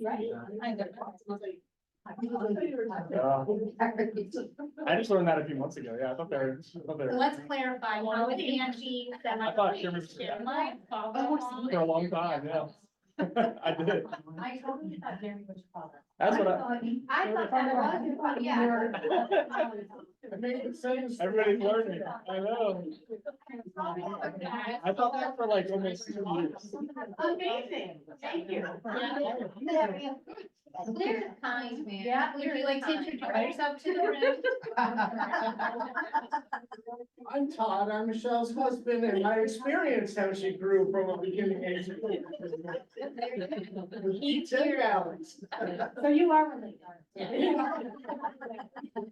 Right. I just learned that a few months ago. Yeah, I thought they were. So let's clarify, how is Angie? I thought Sherman was for a long time. Yeah, I did. I totally thought Jeremy was your father. That's what I thought that was your father, yeah. everybody's learning. I know. I thought that for like almost 2 years. Amazing, thank you. Clear as time, man. Yeah. Would you like to introduce yourself to the room? I'm Todd, I'm Michelle's husband, and I experienced how she grew from a beginning age. He's and valleys. So you are related. Yeah.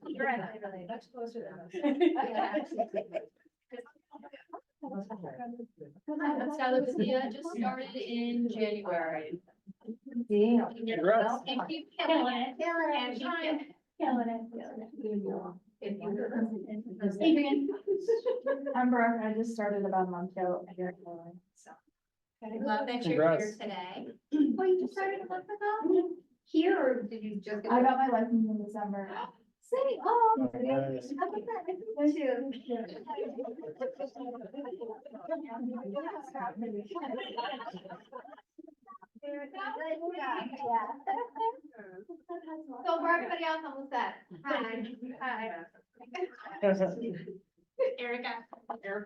You're actually related, much closer than us. So Lucia just started in January. Congrats. And keep killing it. And keep killing it. Adrian. I'm Brooke, I just started about a month ago here at Keller, so. I love that you're here Congrats. today. Oh, you just started a month ago? Here, or did you just? I got my license in December. Say, oh. Nice. How about that? So for everybody else on the set, hi. Hi. Erica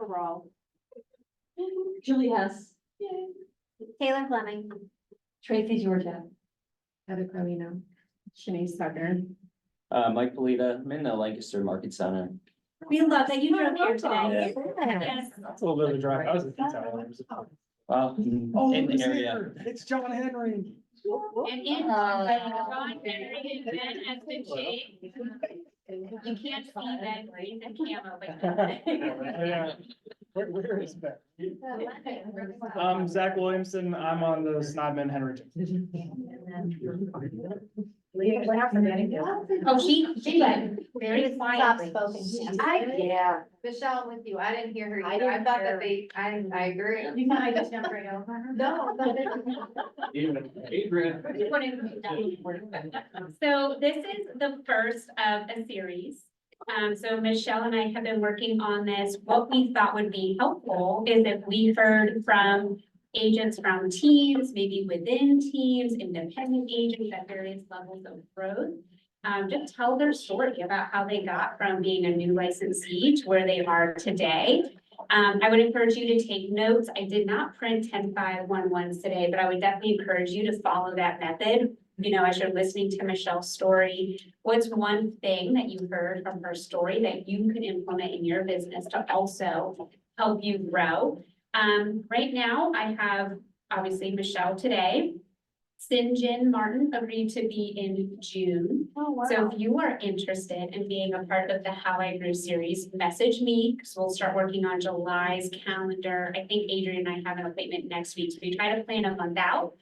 Rawl. Julie Hess, Taylor Fleming. Tracy Georgia, Heather Carlino, Shanice Tucker. Mike Polita, I'm in the Lancaster Market Center. We love that you drove here today. Yes. That's a little bit of a drive. I was in P-Town. Well, Oh, in the area. It's John Henry. And in, John Henry and Ben has been shaved. You can't see Ben in the camera, but. Yeah. Where is Ben? Zach Williamson. I'm on the Sneidman Henry team. Oh, she went very quietly. Yeah. Michelle with you, I didn't hear her I either, I didn't thought hear that I agree. You thought I just jumped right over her? No. Adrian. So this is the first of a series. So Michelle and I have been working on this. What we thought would be helpful is if we heard from agents from teams, maybe within teams, independent agents at various levels of growth. Just tell their story about how they got from being a new licensee to where they are today. I would encourage you to take notes. I did not print 10-5-1-1s today, but I would definitely encourage you to follow that method. You know, as you're listening to Michelle's story, what's one thing that you heard from her story that you could implement in your business to also help you grow? Right now I have obviously Michelle today. Sinjin Martin agreed to be in June. Oh, wow. So if you are interested in being a part of the How I Grew series, message me because we'll start working on July's calendar. I think Adrian and I have an appointment next week. So we try to plan a month out.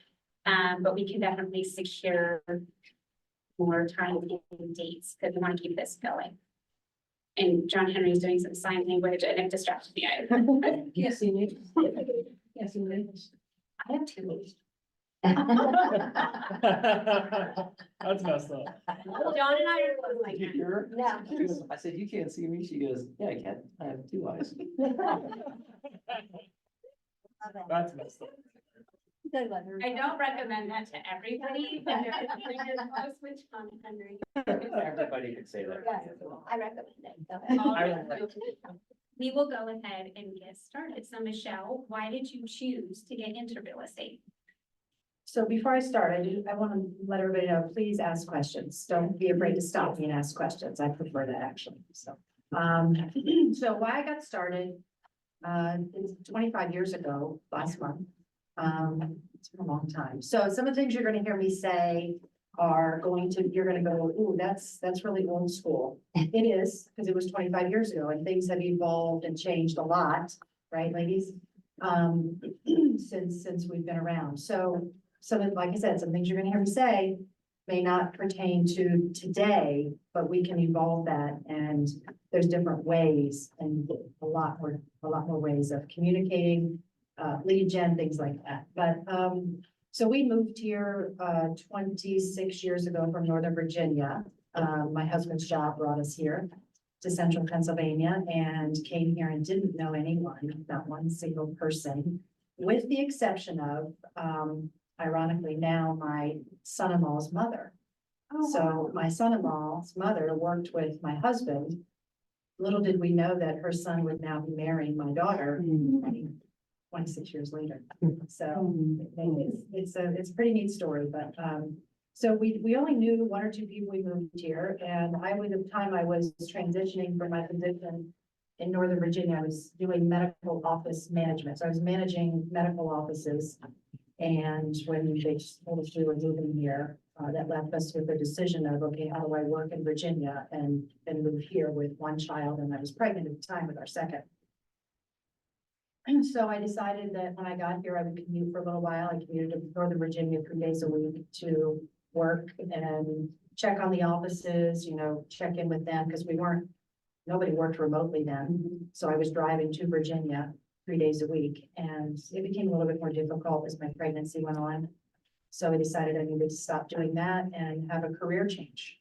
But we can definitely secure more time and dates because we want to keep this going. And John Henry is doing some sign language and it distracted me. Yes, you need. Yes, you need. I have 2 weeks. That's messed up. John and I are like, Yeah. I said, you can't see me. She goes, yeah, I can. I have 2 eyes. That's messed up. I don't recommend that to everybody, but you're close with John Henry. Everybody could say that. I recommend it. All right, so we will go ahead and get started. So Michelle, why did you choose to get into real estate? So before I start, I want to let everybody know, please ask questions. Don't be afraid to stop me and ask questions. I prefer that actually, so. So why I got started, it's 25 years ago, last month. It's been a long time. So some of the things you're gonna hear me say are you're gonna go, ooh, that's really old school. It is, because it was 25 years ago and things have evolved and changed a lot, right, ladies? Since we've been around. So like I said, some things you're gonna hear me say may not pertain to today, but we can evolve that and there's different ways and a lot more ways of communicating, lead gen, things like that. But So we moved here 26 years ago from Northern Virginia. My husband's job brought us here to central Pennsylvania and came here and didn't know anyone, not one single person, with the exception of, ironically now, my son-in-law's mother. So my son-in-law's mother worked with my husband. Little did we know that her son would now be marrying my daughter 26 years later. So it's a pretty neat story, but, so we only knew one or two people we moved here, and I was, at the time I was transitioning from my position in Northern Virginia, I was doing medical office management, so I was managing medical offices. And when they told us we were moving here, that left us with the decision of, okay, how do I work in Virginia and move here with one child, and I was pregnant at the time with our second. And so I decided that when I got here, I would commute for a little while. I commuted to Northern Virginia 3 days a week to work and check on the offices, you know, check in with them, because nobody worked remotely then. So I was driving to Virginia 3 days a week, and it became a little bit more difficult as my pregnancy went on. So I decided I needed to stop doing that and have a career change.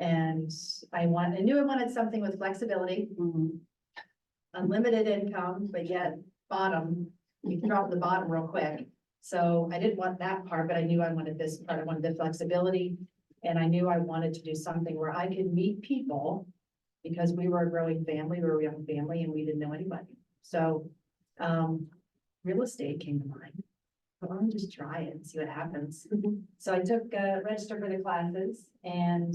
And I knew I wanted something with flexibility, unlimited income, but yet you can drop the bottom real quick. So I didn't want that part, but I knew I wanted this part. I wanted the flexibility. And I knew I wanted to do something where I could meet people, because we were a growing family, we were a young family, and we didn't know anybody. So real estate came to mind. But let me just try it and see what happens. So I took registered for the classes and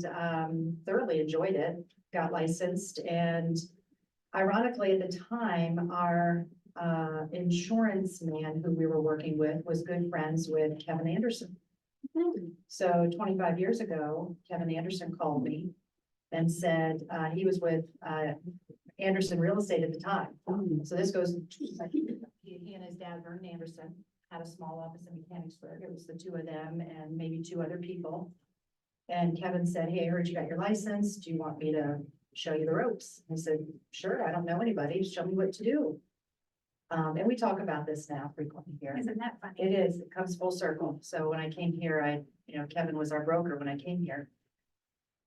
thoroughly enjoyed it, got licensed, and ironically at the time, our insurance man who we were working with was good friends with Kevin Anderson. So 25 years ago, Kevin Anderson called me and said he was with Anderson Real Estate at the time. So this goes, he and his dad, Vernon Anderson, had a small office in Mechanicsburg. It was the two of them and maybe 2 other people. And Kevin said, hey, I heard you got your license. Do you want me to show you the ropes? I said, sure, I don't know anybody. Show me what to do. And we talk about this now frequently here. Isn't that funny? It is, it comes full circle. So when I came here, Kevin was our broker when I came here.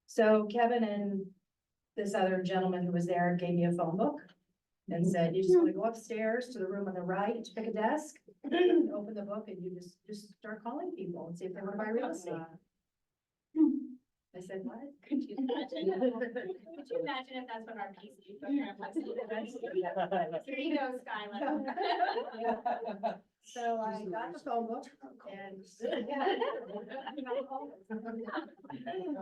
So Kevin and this other gentleman who was there gave me a phone book and said, you just want to go upstairs to the room on the right, pick a desk, open the book, and you just start calling people and see if they want to buy real estate. I said, what? Could you imagine? Could you imagine if that's what our PC program was? Here you go, Skylar. So I got the phone book and so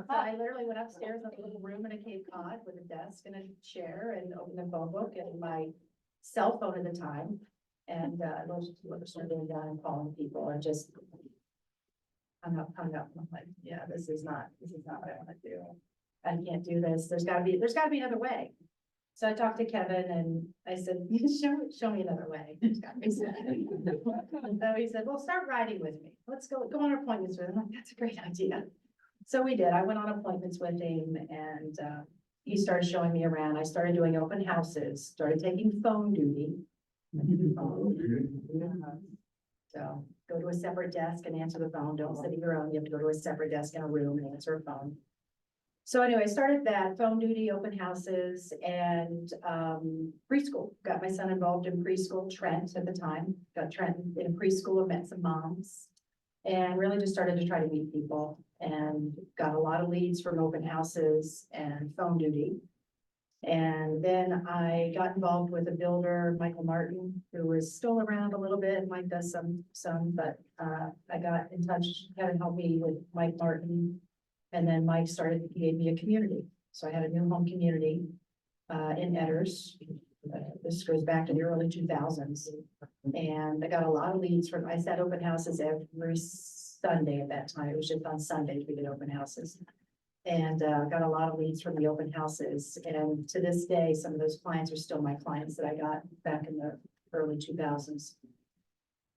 I literally went upstairs in a little room in a Cape Cod with a desk and a chair and opened the phone book and my cell phone at the time. And started going down and calling people and just hung up. I'm like, yeah, this is not what I want to do. I can't do this. There's gotta be another way. So I talked to Kevin and I said, show me another way. And so he said, well, start riding with me. Let's go on appointments with him. I'm like, that's a great idea. So we did. I went on appointments with him and he started showing me around. I started doing open houses, started taking phone duty. So go to a separate desk and answer the phone. Don't sit at your own. You have to go to a separate desk in a room and answer a phone. So anyway, I started that phone duty, open houses, and preschool. Got my son involved in preschool, Trent at the time. Got Trent in preschool and met some moms. And really just started to try to meet people and got a lot of leads from open houses and phone duty. And then I got involved with a builder, Michael Martin, who was still around a little bit. Mike does some, but I got in touch, Kevin helped me with Mike Martin. And then Mike gave me a community. So I had a new home community in Edders. This goes back to the early 2000s. And I got a lot of leads I set open houses every Sunday at that time. It was just on Sundays we did open houses. And got a lot of leads from the open houses. And to this day, some of those clients are still my clients that I got back in the early 2000s.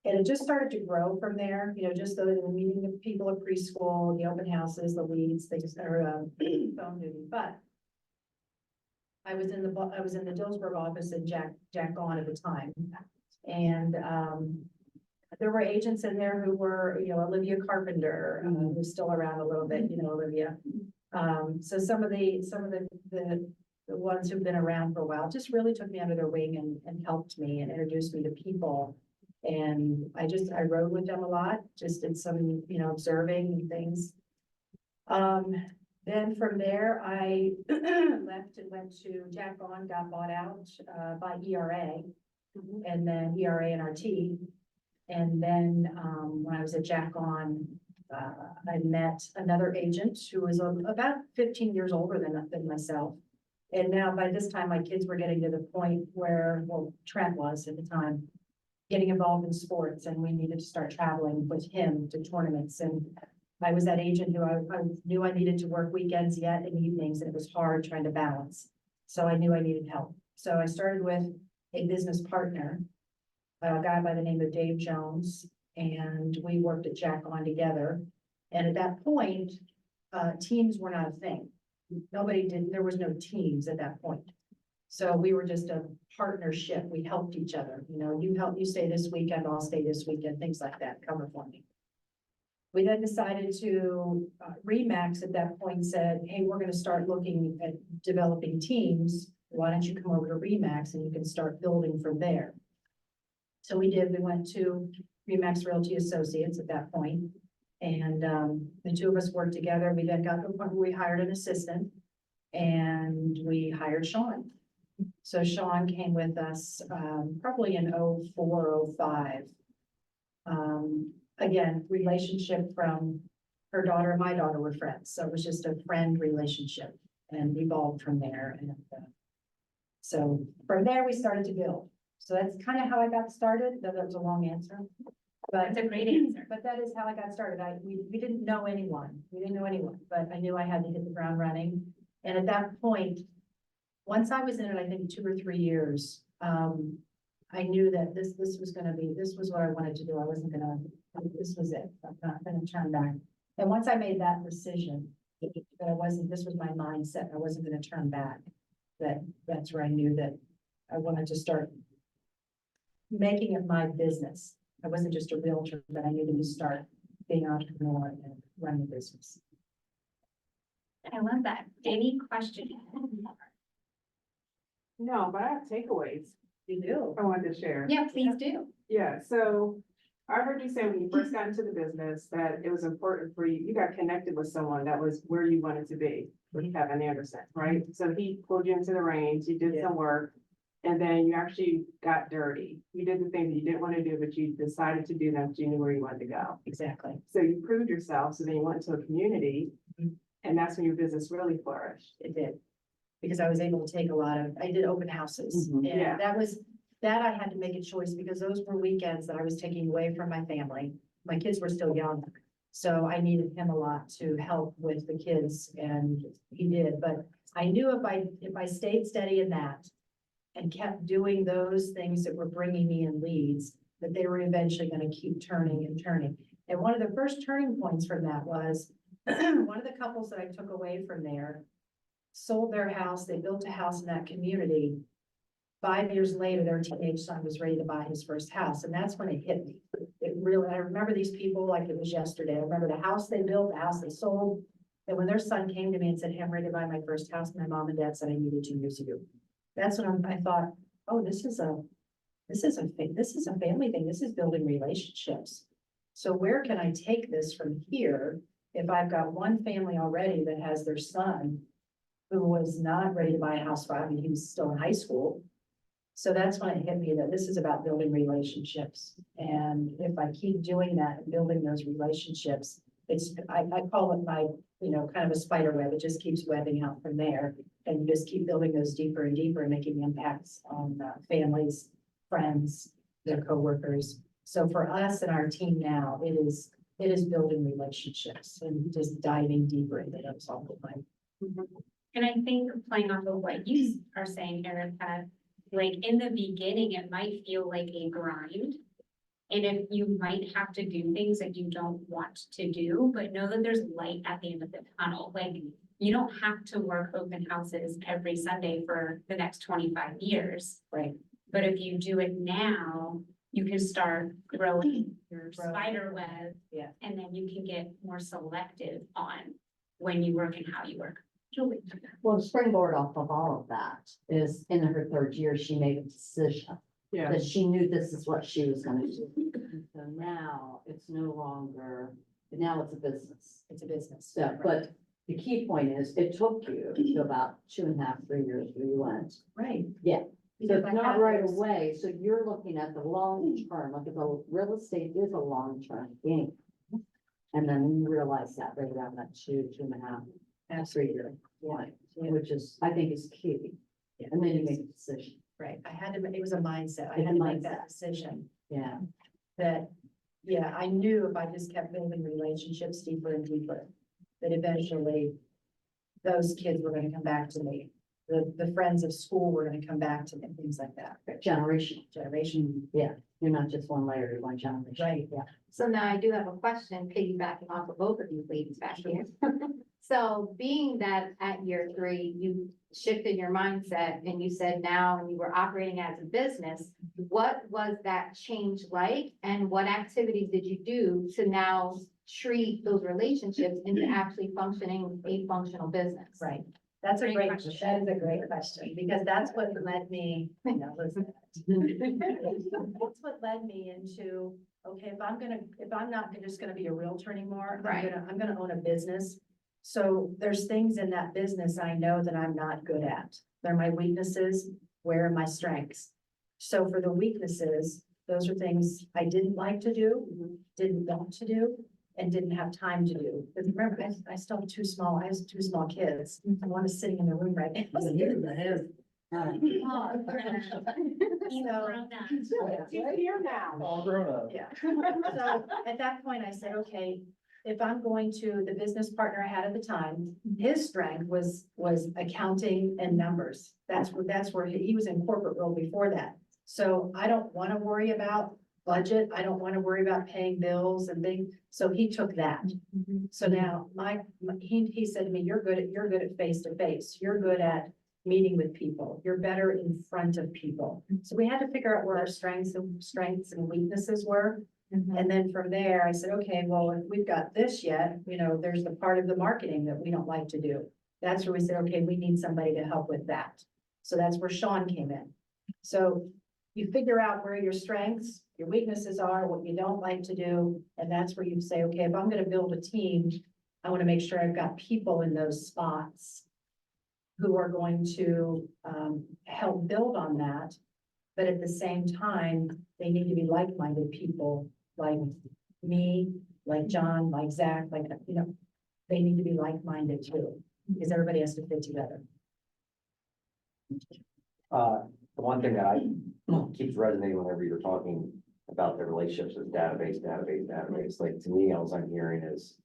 And it just started to grow from there, just the meeting the people at preschool, the open houses, the leads, they just are phone duty. But I was in the Dillsburg office and Jack gone at the time. And there were agents in there who were, Olivia Carpenter, who's still around a little bit, Olivia. So some of the ones who've been around for a while just really took me under their wing and helped me and introduced me to people. And I rode with them a lot, just did some, observing and things. Then from there, I left and went to Jack On, got bought out, by ERA. And then ERA and RT. And then, when I was at Jack On, I met another agent who was about 15 years older than myself. And now by this time, my kids were getting to the point where, well, Trent was at the time, getting involved in sports, and we needed to start traveling with him to tournaments. And I was that agent who I knew I needed to work weekends yet and evenings, and it was hard trying to balance. So I knew I needed help. So I started with a business partner, a guy by the name of Dave Jones, and we worked at Jack On together. And at that point, teams were not a thing. There was no teams at that point. So we were just a partnership. We helped each other. You stay this weekend, I'll stay this weekend, things like that, cover for me. We then decided to, Remax at that point said, hey, we're gonna start looking at developing teams. Why don't you come over to Remax and you can start building from there? So we did. We went to Remax Realty Associates at that point, and the two of us worked together. We then got to the point where we hired an assistant, and we hired Sean. So Sean came with us probably in 04, 05. Again, relationship from her daughter and my daughter were friends, so it was just a friend relationship, and evolved from there. And so from there, we started to build. So that's kind of how I got started, though that was a long answer. But That's a great answer. But that is how I got started. We didn't know anyone. We didn't know anyone, but I knew I had to hit the ground running. And at that point, once I was in it, I think 2 or 3 years, I knew that this was what I wanted to do. I wasn't gonna, this was it. I'm not gonna turn back. And once I made that decision, that this was my mindset. I wasn't gonna turn back. That's where I knew that I wanted to start making it my business. I wasn't just a realtor, but I needed to start being an entrepreneur and run the business. I love that. Any questions? No, but I have takeaways You do. I wanted to share. Yeah, please do. Yeah, so I heard you say when you first got into the business that it was important for you got connected with someone that was where you wanted to be, with Kevin Anderson, right? So he pulled you into the reins, you did some work, and then you actually got dirty. You did the things that you didn't want to do, but you decided to do them because you knew where you wanted to go. Exactly. So you proved yourself, so then you went into a community, and that's when your business really flourished. It did. Because I was able to take I did open houses. Mhm. And Yeah. that I had to make a choice because those were weekends that I was taking away from my family. My kids were still young. So I needed him a lot to help with the kids, and he did. But I knew if I stayed steady in that and kept doing those things that were bringing me in leads, that they were eventually going to keep turning and turning. And one of the first turning points from that was one of the couples that I took away from there sold their house. They built a house in that community. 5 years later, their teenage son was ready to buy his first house. And that's when it hit me. I remember these people like it was yesterday. I remember the house they built, the house they sold. And when their son came to me and said, hey, I'm ready to buy my first house, my mom and dad said I needed to use you. That's when I thought, oh, this is a family thing. This is building relationships. So where can I take this from here? If I've got one family already that has their son who was not ready to buy a house, he was still in high school. So that's when it hit me that this is about building relationships. And if I keep doing that and building those relationships, I call it my, kind of a spider web. It just keeps webbing out from there. And you just keep building those deeper and deeper and making impacts on families, friends, their coworkers. So for us and our team now, it is building relationships and just diving deeper into those all the time. And I think playing off of what you are saying, Erica, like in the beginning, it might feel like a grind. And if you might have to do things that you don't want to do, but know that there's light at the end of the tunnel. Like you don't have to work open houses every Sunday for the next 25 years. Right. But if you do it now, you can start growing your spider web. Yeah. And then you can get more selective on when you work and how you work. Julie. Well, the springboard off of all of that is in her third year, she made a decision Yeah. that she knew this is what she was gonna do. And so now it's no longer, now it's a business. It's a business. So, but the key point is it took you to about 2.5, 3 years where you went. Right. Yeah. So Because it's I not had right those- away. So you're looking at the long term, like the real estate is a long-term game. And then you realize that right around that 2.5, 3 year point, which is, I think is key. Yeah. And then you make a decision. Right, I had to, it was a mindset, I It's had a to make that mindset. decision Yeah. that, yeah, I knew if I just kept building relationships deeper and deeper, that eventually those kids were gonna come back to me. The friends of school were gonna come back to me, things like that, Generation. generation, Yeah. You're not just one layer, you're one generation. right? Yeah. So now I do have a question piggybacking off of both of you ladies back here. So being that at year 3, you shifted your mindset and you said now and you were operating as a business, what was that change like? And what activities did you do to now treat those relationships into actually functioning a functional business? Right, that's a Great great, question. that is a great question, because that's what led me, you know, listen. That's what led me into, okay, if I'm not just gonna be a realtor anymore, Right. I'm gonna own a business. So there's things in that business I know that I'm not good at. They're my weaknesses, where are my strengths? So for the weaknesses, those are things I didn't like to do, didn't want to do, and didn't have time to do. Because remember, I still have two small kids. One is sitting in the room right now. Even So- from that. He's here now. All grown up. Yeah, so at that point I said, okay, if I'm going to, the business partner I had at the time, his strength was accounting and numbers. That's where he was in corporate role before that. So I don't want to worry about budget. I don't want to worry about paying bills and things. So he took that. So now he said to me, you're good at face to face. You're good at meeting with people. You're better in front of people. So we had to figure out where our strengths and weaknesses were. And then from there, I said, okay, well, if we've got this yet, you know, there's the part of the marketing that we don't like to do. That's where we said, okay, we need somebody to help with that. So that's where Sean came in. So you figure out where your strengths, your weaknesses are, what you don't like to do. And that's where you say, okay, if I'm gonna build a team, I wanna make sure I've got people in those spots who are going to help build on that. But at the same time, they need to be like-minded people, like me, like John, like Zach, like, you know, they need to be like-minded too, because everybody has to fit together. The one thing that I keeps resonating whenever you're talking about the relationships is database. Like, to me, all I'm hearing is,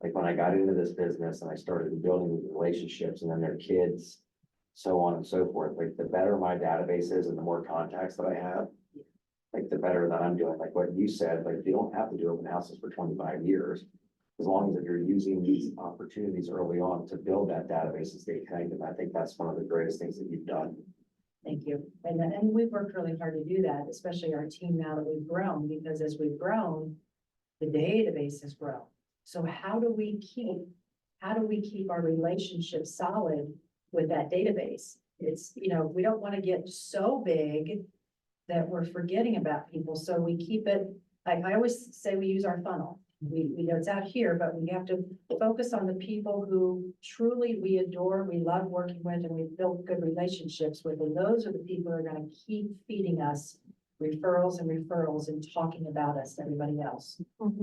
like, when I got into this business and I started building these relationships and then their kids, so on and so forth, like, the better my database is and the more contacts that I have, like, the better that I'm doing. Like what you said, like, you don't have to do open houses for 25 years. As long as if you're using these opportunities early on to build that database and stay connected, I think that's one of the greatest things that you've done. Thank you. And we've worked really hard to do that, especially our team now that we've grown, because as we've grown, the database has grown. So how do we keep our relationship solid with that database? It's, you know, we don't want to get so big that we're forgetting about people. So we keep it, like I always say, we use our funnel. We know it's out here, but we have to focus on the people who truly we adore, we love working with, and we've built good relationships with. And those are the people who are going to keep feeding us referrals and talking about us to everybody else.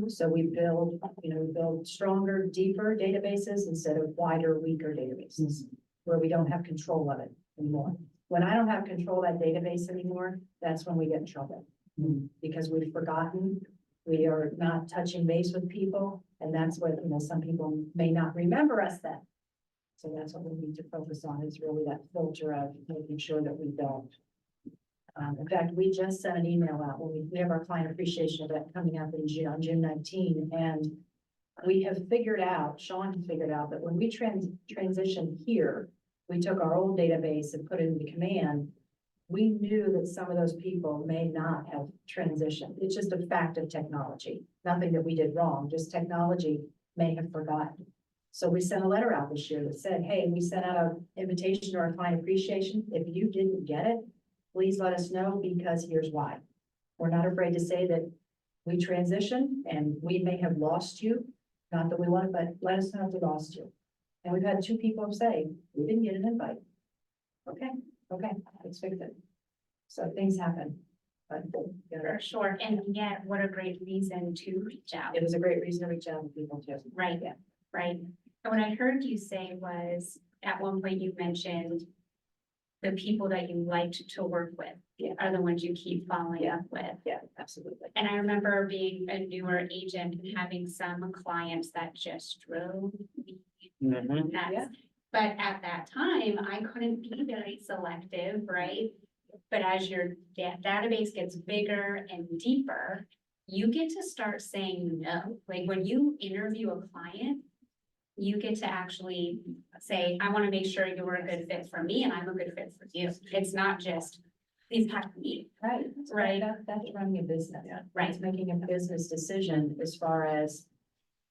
So we build stronger, deeper databases instead of wider, weaker databases where we don't have control of it anymore. When I don't have control of that database anymore, that's when we get in trouble. Because we've forgotten, we are not touching base with people, and that's what, you know, some people may not remember us then. So that's what we need to focus on, is really that filter of making sure that we don't. In fact, we just sent an email out when we have our client appreciation event coming up in June, on June 19, and we have figured out, Sean figured out that when we transitioned here, we took our old database and put it into Command. we knew that some of those people may not have transitioned. It's just a fact of technology. Nothing that we did wrong, just technology may have forgotten. So we sent a letter out this year that said, hey, we sent out an invitation to our client appreciation. If you didn't get it, please let us know because here's why. We're not afraid to say that we transitioned and we may have lost you. Not that we want it, but let us know if we lost you. And we've had 2 people say, we didn't get an invite. Okay, let's fix it. So things happen. But you know, For sure, and yet what a great reason to reach out. it was a great reason to reach out to people too. Right, Yeah. right. And what I heard you say was, at one point you mentioned the people that you liked to work with are the ones you keep following up with. Yeah, absolutely. And I remember being a newer agent and having some clients that just drove me Mhm. nuts. Yeah. But at that time, I couldn't be very selective, right? But as your database gets bigger and deeper, you get to start saying no. Like when you interview a client, you get to actually say, I want to make sure you're a good fit for me and I'm a good fit for you. It's not just, these have to be, Right. Right. That's running a business. Right. It's making a business decision as far as,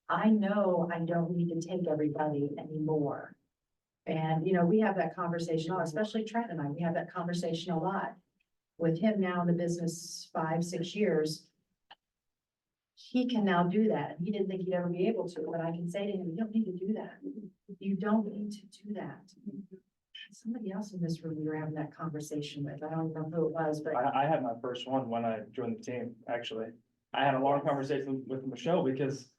I know I don't need to take everybody anymore. And, you know, we have that conversation, especially Trent and I, we have that conversation a lot. With him now in the business 5, 6 years. He can now do that. And he didn't think he'd ever be able to, but I can say to him, you don't need to do that. You don't need to do that. Somebody else in this room, we were having that conversation with, I don't know who it was, but I had my first one when I joined the team, actually. I had a long conversation with Michelle because,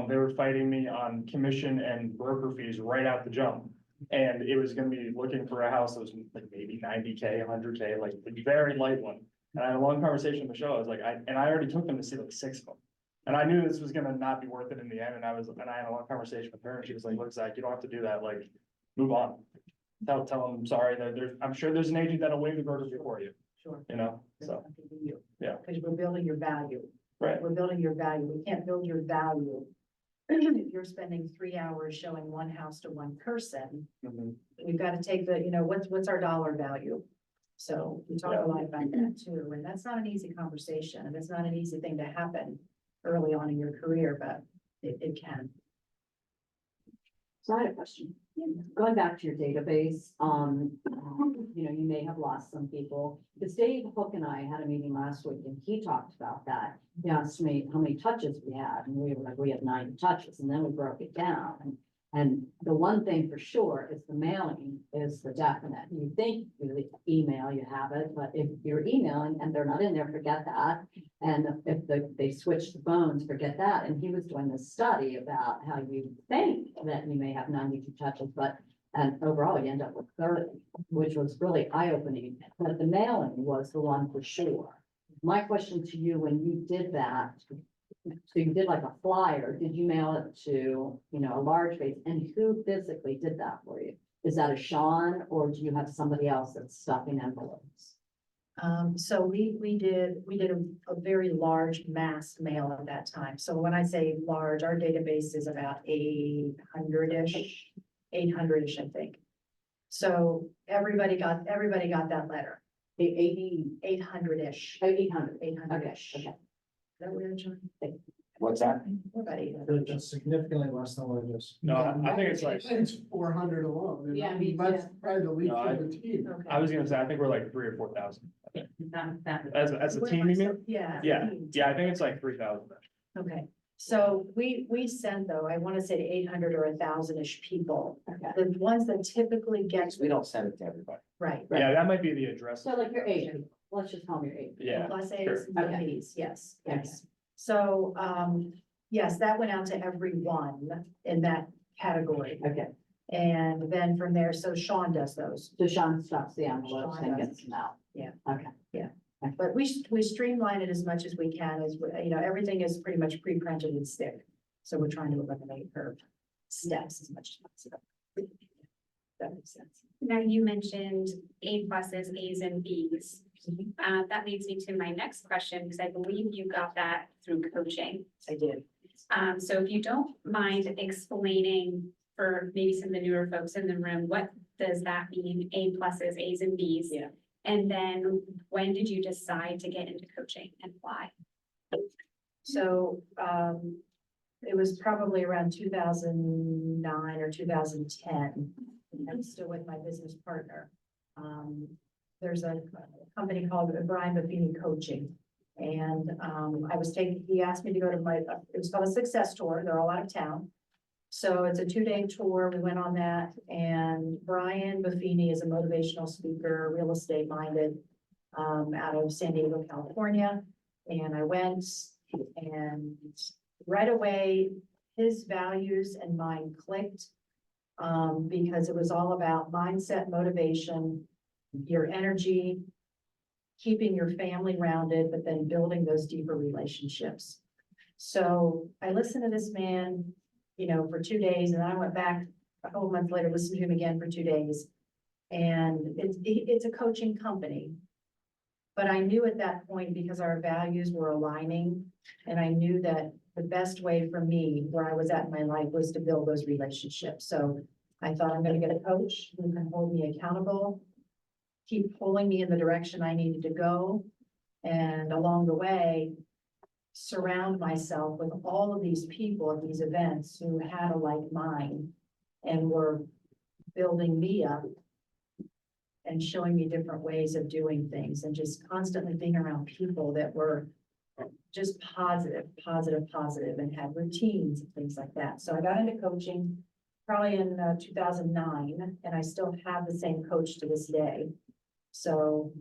they were fighting me on commission and broker fees right out the jump. And it was gonna be looking for a house that was like maybe 90K, 100K, like a very light one. And I had a long conversation with Michelle. I was like, I already took them to see like 6 of them. And I knew this was gonna not be worth it in the end. And I had a long conversation with her and she was like, look, Zach, you don't have to do that. Like, move on. Tell them, sorry, that I'm sure there's an agent that'll waive the broker fee for you, sure. you know, so, yeah. Because we're building your value. right. We're building your value. We can't build your value. If you're spending 3 hours showing one house to one person, Mhm. we've got to take the, you know, what's our dollar value? So we talk Yeah. a lot about that too, and that's not an easy conversation, and it's not an easy thing to happen early on in your career, but it can. So I had a question. Going back to your database, you know, you may have lost some people. Because Dave Hook and I had a meeting last week and he talked about that. He asked me how many touches we had and we were like, we had 9 touches and then we broke it down. And the one thing for sure is the mailing is the definite. You think you email, you have it, but if you're emailing and they're not in there, forget that. And if they switch the phones, forget that. And he was doing this study about how you think that you may have 92 touches, and overall you end up with 30, which was really eye-opening. But the mailing was the one for sure. My question to you, when you did that, so you did like a flyer, did you mail it to, you know, a large base, and who physically did that for you? Is that a Sean, or do you have somebody else that's stuffing envelopes? So we did a very large mass mail at that time. So when I say large, our database is about 800-ish, I think. So everybody got that letter, 800-ish. 800-ish. Okay. Is that weird, John? What's that? What about 800? That's significantly less than what it is. No, I think it's like, It's 400 alone. and Yeah, me That's too. probably the least No, of the team. Okay. I was gonna say, I think we're like 3,000 or 4,000. As a What team, am I you mean? so- Yeah. Yeah, team. yeah, I think it's like 3,000. Okay, so we send though, I want to say 800 or 1,000-ish people. Okay. The ones that typically get, We don't send it to everybody. right. Yeah, that might be the address. So like your 8 people, let's just call them your 8. Yeah, Plus sure. A's, Okay. B's, yes, Okay. yes. So, yes, that went out to everyone in that category. Okay, And then from there, so Sean does those. so Sean stuffs the envelopes Sean and does. gets them out. Yeah. Okay. But we streamline it as much as we can, you know, everything is pretty much pre-printed and stick. So we're trying to eliminate her steps as much as possible. That makes sense. Now you mentioned A pluses, A's and B's. That leads me to my next question, because I believe you got that through coaching. I did. So if you don't mind explaining for maybe some of the newer folks in the room, what does that mean? A pluses, A's and B's? Yeah. And then when did you decide to get into coaching and why? So, it was probably around 2009 or 2010. I was still with my business partner. There's a company called Brian Buffini Coaching. And, he asked me to go to it was called a success tour. They're all out of town. So it's a 2-day tour. We went on that, and Brian Buffini is a motivational speaker, real estate minded, out of San Diego, California. And I went, and right away, his values and mine clicked. Because it was all about mindset, motivation, your energy, keeping your family rounded, but then building those deeper relationships. So I listened to this man, for 2 days, and then I went back a couple months later, listened to him again for 2 days. And it's a coaching company. But I knew at that point, because our values were aligning, and I knew that the best way for me, where I was at in my life, was to build those relationships. So I thought, I'm gonna get a coach who can hold me accountable, keep pulling me in the direction I needed to go. And along the way, surround myself with all of these people at these events who had a like mind and were building me up and showing me different ways of doing things, and just constantly being around people that were just positive, and had routines and things like that. So I got into coaching probably in 2009, and I still have the same coach to this day. So,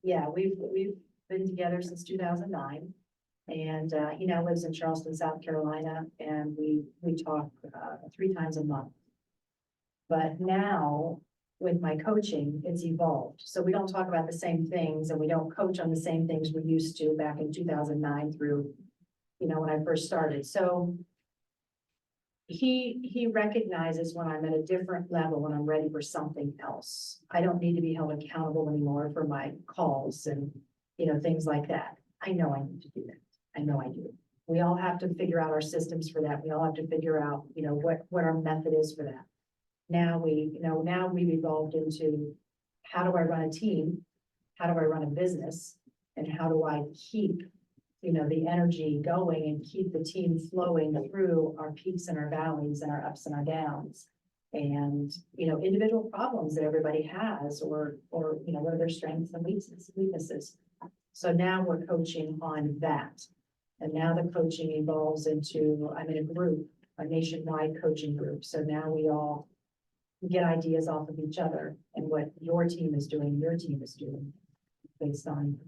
yeah, we've been together since 2009. And, he now lives in Charleston, South Carolina, and we talk 3 times a month. But now, with my coaching, it's evolved. So we don't talk about the same things, and we don't coach on the same things we used to back in 2009 through, when I first started. So he recognizes when I'm at a different level, when I'm ready for something else. I don't need to be held accountable anymore for my calls and, things like that. I know I need to do that. I know I do. We all have to figure out our systems for that. We all have to figure out, what our method is for that. Now we've evolved into, how do I run a team? How do I run a business? And how do I keep, the energy going and keep the team flowing through our peaks and our valleys and our ups and our downs? And, individual problems that everybody has, or, what are their strengths and weaknesses. So now we're coaching on that. And now the coaching evolves into, I'm in a group, a nationwide coaching group. So now we all get ideas off of each other, and what your team is doing, based on,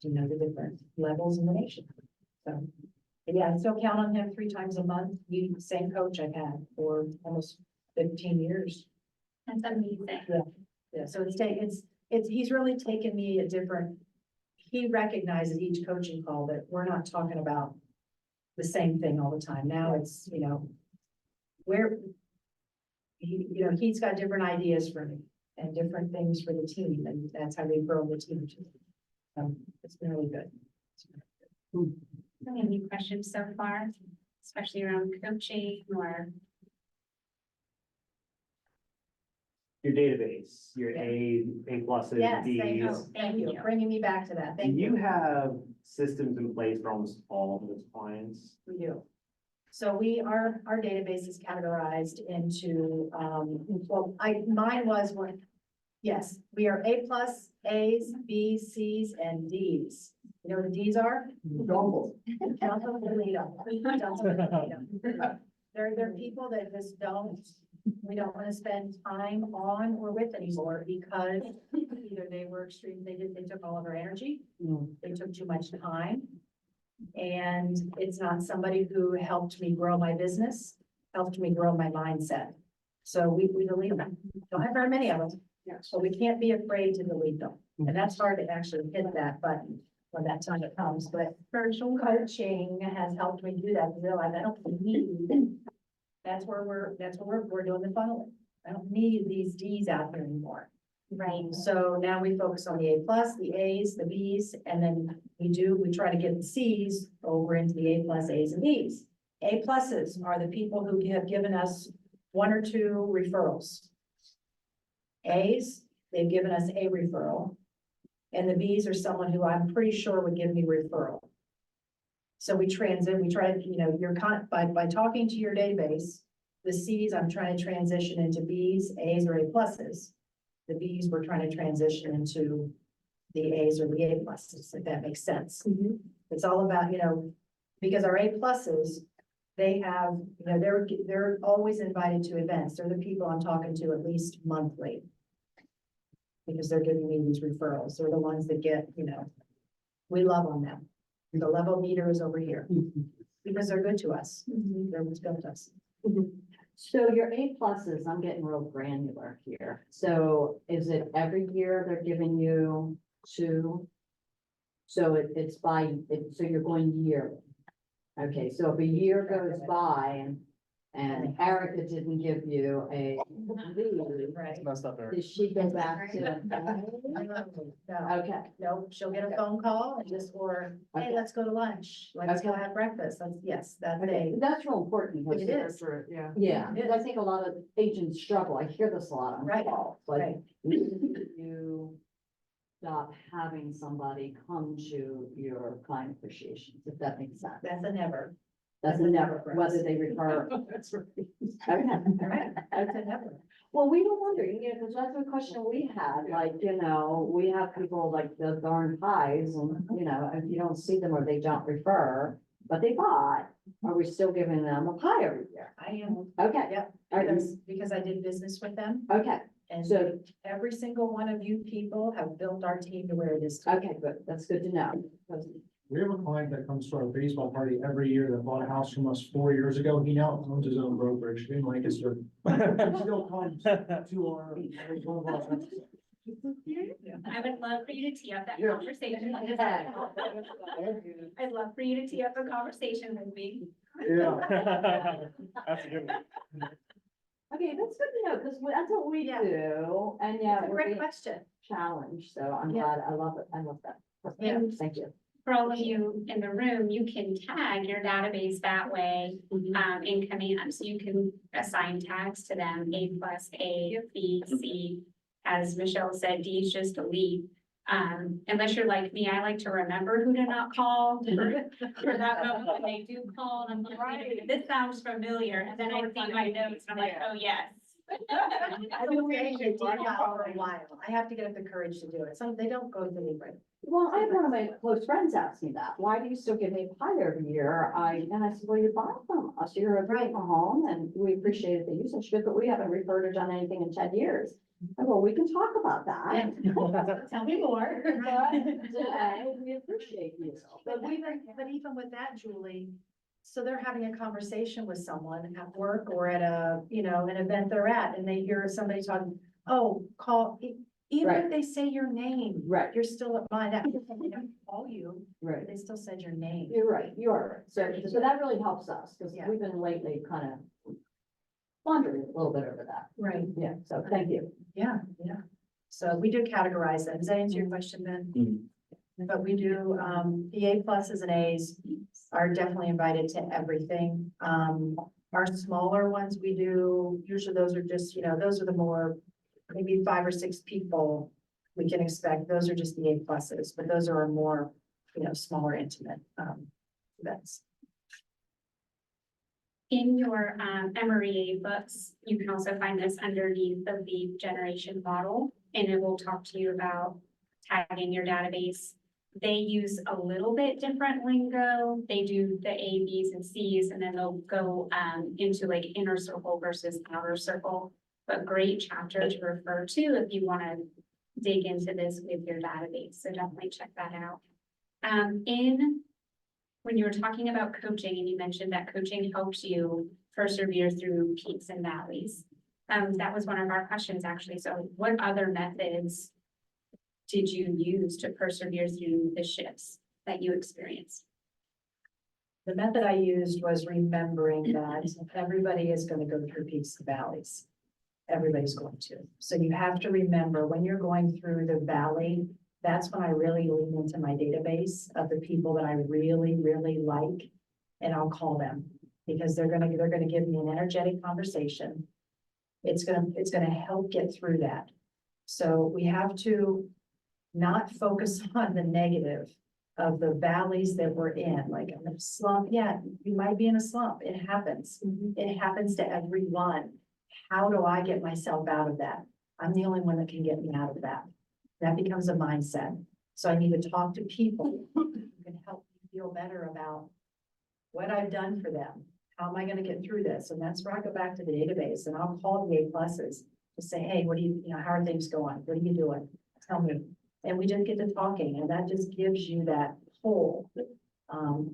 the different levels in the nation. So, yeah, I still count on him 3 times a month. He's the same coach I've had for almost 15 years. That's amazing. Yeah, so he's really taken me a different, he recognizes each coaching call that we're not talking about the same thing all the time. Now it's, he's got different ideas for me and different things for the team, and that's how we grow the team too. It's been really good. Any questions so far, especially around coaching or? Your database, your Yeah. A pluses, Yes, Ds. thank you. Oh, Thank you. Bringing me back to that. Do Thank you you. have systems in place for almost all of those clients? We do. So our database is categorized into, mine was one. Yes, we are A+, A's, B's, C's, and D's. You know what the D's are? Double. Don't delete them. Don't delete them. They're people that just we don't want to spend time on or with anymore, because either they were extreme, they took all of our energy, they took too much time. And it's not somebody who helped me grow my business, helped me grow my mindset. So we delete them. Don't have very many of them. Yes. So we can't be afraid to delete them. And that's hard to actually hit that button when that time it comes. But virtual coaching has helped me do that. Realize I don't need, that's where we're doing the funneling. I don't need these D's out here anymore. Right. So now we focus on the A+, the A's, the B's, and then we try to get the C's over into the A+, A's, and B's. A pluses are the people who have given us 1 or 2 referrals. A's, they've given us a referral. And the Bs are someone who I'm pretty sure would give me referral. So we try, by talking to your database, the Cs, I'm trying to transition into Bs, As, or A pluses. The Bs, we're trying to transition into the As or the A pluses, if that makes sense. It's all about, because our A pluses, they have, they're always invited to events. They're the people I'm talking to at least monthly. Because they're giving me these referrals. They're the ones that get, we love on them. The level meter is over here because they're good to us. They're what's built us. So your A pluses, I'm getting real granular here. So is it every year they're giving you two? So it's so you're going yearly. Okay, so if a year goes by and Erica didn't give you a lead, Right. It's messed up there. does she go back to? No, Okay, no, she'll get a phone call and just, or, hey, Okay. let's go to lunch. Let's go Okay. have breakfast. Yes, that okay, day. that's real important. because- It is. Yeah. Yeah, It because I think a lot of agents struggle. I hear this a lot on Right, calls, right. like you stop having somebody come to your client appreciations, if that makes sense. That's a never. That's a never, whether they refer. That's right. Okay. Right, that's a never. Well, we were wondering, because that's a question we had, like, we have people like the darn pies and, if you don't see them or they don't refer, but they bought, are we still giving them a pie every year? I am, Okay. Yep. All right. because I did business with them. Okay, And So- every single one of you people have built our team to where it is. today. okay, good, that's good to know. We have a client that comes to our baseball party every year that bought a house from us 4 years ago. He now owns his own brokerage in Lancaster. He still comes to our, every one of our events. I would love for you to tee up that Yeah. conversation. I'd love for you to tee up a conversation with me. Yeah. That's a good one. Okay, that's good to know, because that's what we Yeah. do, and It's yeah, a we're great being question. challenged, so I'm Yeah. glad, I love it, I love that. Yeah. Thank you. For all of you in the room, you can tag your database that way, in command, so you can assign tags to them, A plus, A, B, C. As Michelle said, D is just a lead. Unless you're like me, I like to remember who to not call for that moment when they do call, and I'm like, this sounds familiar, and then I see my notes, and I'm like, oh, yes. I've been saying it for a while. I have to get up the courage to do it. They don't go to me, right? Well, I had one of my close friends ask me that, why do you still give me a pie every year? And I said, well, you buy from us, you're a great home, and we appreciate the usage, but we haven't referred or done anything in 10 years. I go, we can talk about that. Tell me more. But, we appreciate you. But even with that, Julie, so they're having a conversation with someone at work or at an event they're at, and they hear somebody talking, oh, even Right. if they say your name, Right, you're still at mine, that, they don't call you, right. they still said your name. You're right, you are right. So that really helps us, because Yeah. we've been lately kind of wondering a little bit over that. Right, Yeah, so thank you. yeah. So we do categorize them. Does that answer your question, Ben? But we do, the A pluses and As are definitely invited to everything. Our smaller ones, we do, usually those are just, those are the more, maybe 5 or 6 people we can expect. Those are just the A pluses, but those are our more, smaller intimate, events. In your MREA books, you can also find this underneath the lead generation model, and it will talk to you about tagging your database. They use a little bit different lingo. They do the A, Bs, and Cs, and then they'll go into like inner circle versus outer circle. But great chapter to refer to if you want to dig into this with your database. So definitely check that out. When you were talking about coaching and you mentioned that coaching helps you persevere through peaks and valleys. That was one of our questions actually. So what other methods did you use to persevere through the shifts that you experienced? The method I used was remembering that everybody is going to go through peaks and valleys. Everybody's going to. So you have to remember when you're going through the valley, that's when I really lean into my database of the people that I really, really like. And I'll call them because they're gonna give me an energetic conversation. It's gonna help get through that. So we have to not focus on the negative of the valleys that we're in, like in a slump. Yeah, you might be in a slump. It happens. It happens to everyone. How do I get myself out of that? I'm the only one that can get me out of that. That becomes a mindset. So I need to talk to people who can help me feel better about what I've done for them. How am I gonna get through this? And that's where I go back to the database and I'll call the A+s to say, hey, what do you know, how are things going? What are you doing? Tell me. And we just get to talking and that just gives you that pull.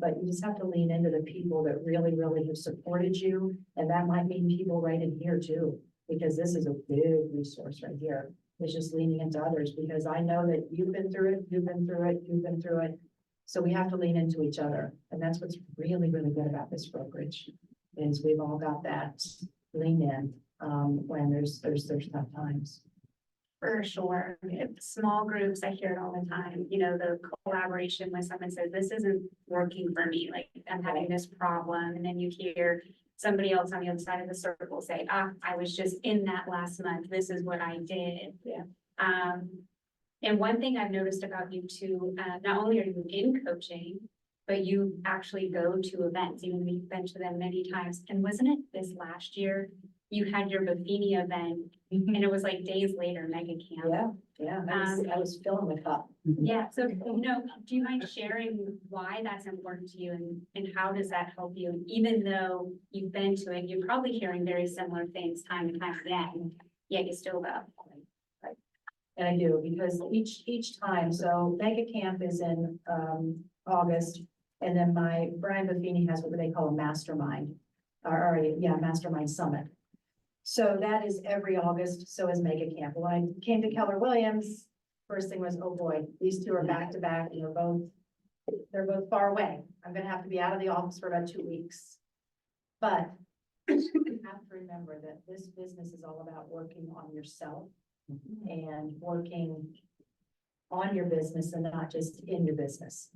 But you just have to lean into the people that really, really have supported you. And that might mean people right in here too, because this is a big resource right here. It's just leaning into others because I know that you've been through it, you've been through it, you've been through it. So we have to lean into each other. And that's what's really, really good about this brokerage is we've all got that lean in when there's tough times. For sure. Small groups, I hear it all the time, you know, the collaboration when someone says, this isn't working for me, like I'm having this problem. And then you hear somebody else on the other side of the circle say, I was just in that last month. This is what I did. Yeah. And one thing I've noticed about you too, not only are you in coaching, but you actually go to events, even though you've been to them many times. And wasn't it this last year, you had your Buffini event and it was like days later, mega camp. Yeah, I was filling the cup. Yeah, so, you know, do you mind sharing why that's important to you and how does that help you? Even though you've been to it, you're probably hearing very similar things time and time again, yet you still go. And I do, because each time, so mega camp is in August. And then Brian Buffini has what they call a mastermind, mastermind summit. So that is every August, so is mega camp. When I came to Keller Williams, first thing was, oh boy, these two are back to back, and they're both far away. I'm gonna have to be out of the office for about 2 weeks. But you have to remember that this business is all about working on yourself and working on your business and not just in your business.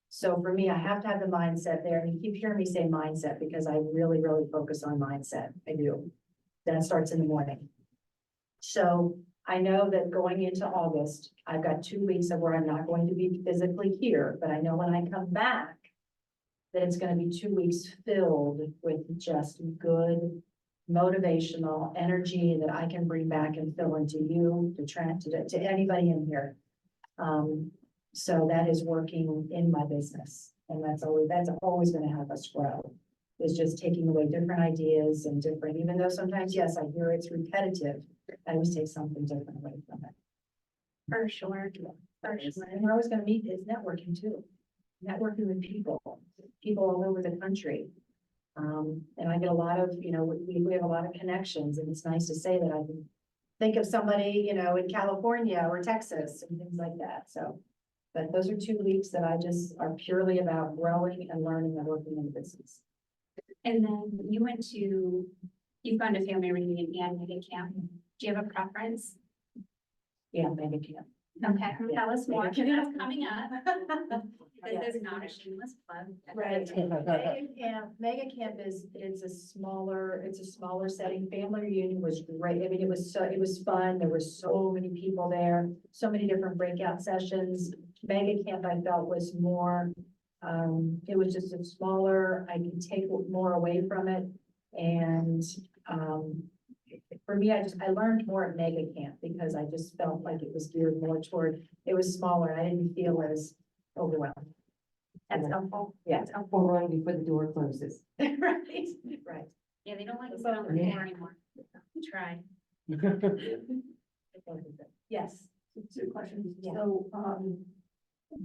So for me, I have to have the mindset there, and you keep hearing me say mindset because I really, really focus on mindset. I do. That starts in the morning. So I know that going into August, I've got 2 weeks of where I'm not going to be physically here, but I know when I come back, that it's going to be 2 weeks filled with just good motivational energy that I can bring back and fill into you, to Trent, to anybody in here. So that is working in my business, and that's always going to help us grow. Is just taking away different ideas and different, even though sometimes, yes, I hear it's repetitive, I always take something different away from it. For sure. For sure. And we're always going to meet is networking too. Networking with people all over the country. And I get a lot of, you know, we have a lot of connections, and it's nice to say that I can think of somebody, you know, in California or Texas and things like that. So, but those are 2 weeks that I just are purely about growing and learning and working in the business. And then you've gone to family reunion and mega camp. Do you have a preference? Yeah, mega camp. Okay, Yeah. tell us more, because that's coming up. Yeah. This is not a shameless plug. Right. Mega camp it's a smaller setting. Family reunion was great. I mean, it was fun. There were so many people there, so many different breakout sessions. Mega camp I felt was more, it was just a smaller, I could take more away from it. And, for me, I learned more at mega camp because I just felt like it was geared more toward, it was smaller. I didn't feel as overwhelmed. That's helpful. Yeah. That's helpful. Or running before the door closes. Right, right. Yeah, they don't like to sit on the floor anymore. Try. Yes. Two questions. Yeah. So,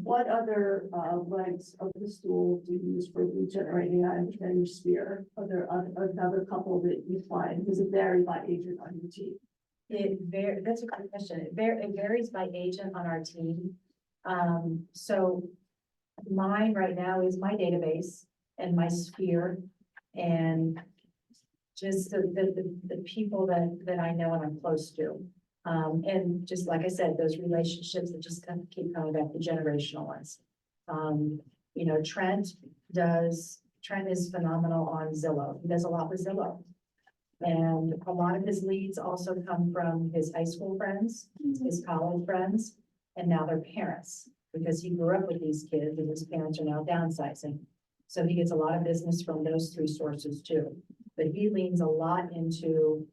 what other legs of the stool do you use for lead generating in your sphere? Are there another couple that you find? Does it vary by agent on your team? That's a good question. It varies by agent on our team. So mine right now is my database and my sphere and just the people that I know and I'm close to. And just like I said, those relationships that just kind of keep coming back, the generational ones. You know, Trent is phenomenal on Zillow. He does a lot with Zillow. And a lot of his leads also come from his high school friends, his college friends. and now they're parents, because he grew up with these kids and his parents are now downsizing. So he gets a lot of business from those three sources too, but he leans a lot into,